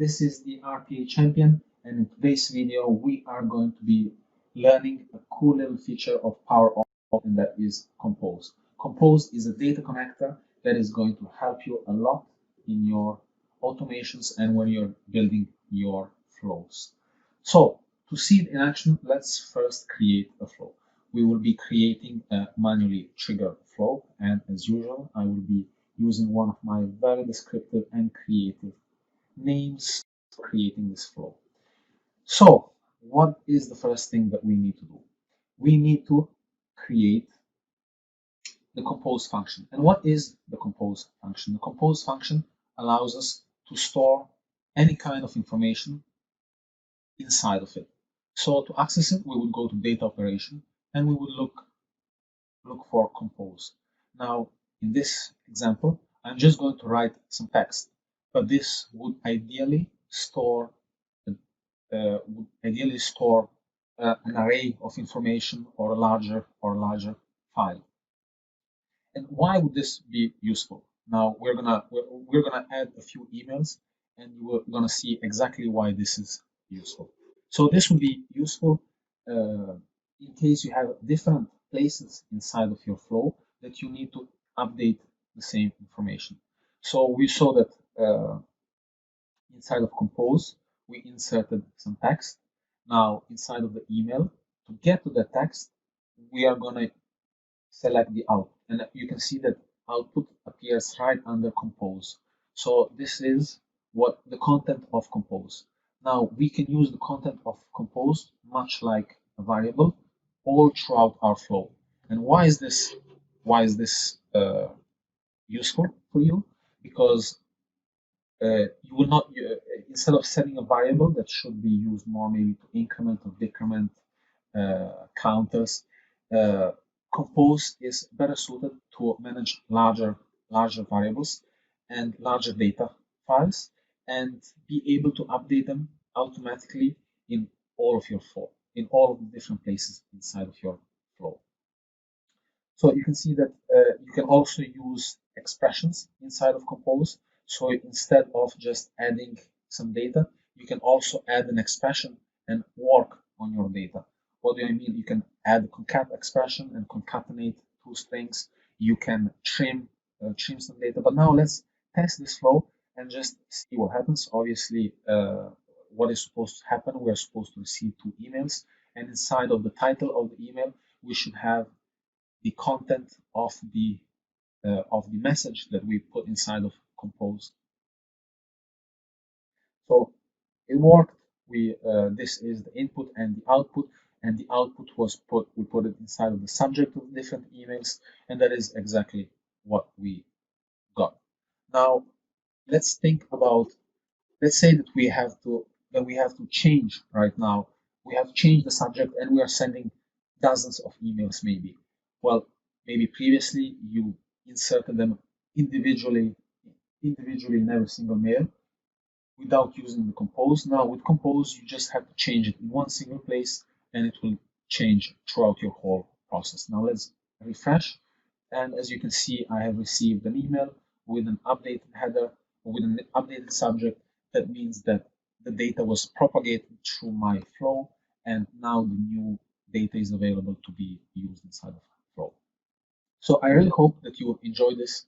This is the RPA champion, and in today's video we are going to be learning a cool little feature of Power Automate, and that is Compose. Compose is a data connector that is going to help you a lot in your automations and when you're building your flows. So to see it in action, let's first create a flow. We will be creating a manually triggered flow, and as usual I will be using one of my very descriptive and creative names for creating this flow. So what is the first thing that we need to do? We need to create the compose function. And what is the compose function? The compose function allows us to store any kind of information inside of it. So to access it, we would go to data operation and we would look for compose. Now in this example, I'm just going to write some text, but this would ideally store an array of information or a larger file. And why would this be useful? Now we're gonna add a few emails, and you're gonna see exactly why this is useful. So this would be useful in case you have different places inside of your flow that you need to update the same information. So we saw that inside of Compose, we inserted some text. Now inside of the email, to get to the text, we are going to select the output. And you can see that output appears right under Compose. So this is what the content of Compose. Now we can use the content of Compose much like a variable all throughout our flow. And why is this useful for you? Because you will not instead of setting a variable that should be used more maybe to increment or decrement counters, Compose is better suited to manage larger variables and larger data files and be able to update them automatically in all of your flow, in all of the different places inside of your flow. So you can see that you can also use expressions inside of Compose. So instead of just adding some data, you can also add an expression and work on your data. What do I mean? You can add a concat expression and concatenate two strings. You can trim some data. But now let's test this flow and just see what happens. Obviously, what is supposed to happen? We are supposed to receive two emails, and inside of the title of the email, we should have the content of the message that we put inside of Compose. So it worked. This is the input and the output, and the output was we put it inside of the subject of different emails, and that is exactly what we got. Now let's think about, let's say that we have to change right now. We have changed the subject and we are sending dozens of emails maybe. Well, maybe previously you inserted them individually in every single mail without using the Compose. Now with Compose, you just have to change it in one single place and it will change throughout your whole process. Now let's refresh, and as you can see, I have received an email with an updated header, with an updated subject. That means that the data was propagated through my flow, and now the new data is available to be used inside of flow. So I really hope that you enjoyed this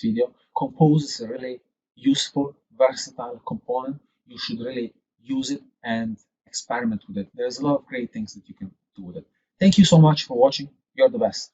video. Compose is a really useful, versatile component. You should really use it and experiment with it. There's a lot of great things that you can do with it. Thank you so much for watching. You're the best.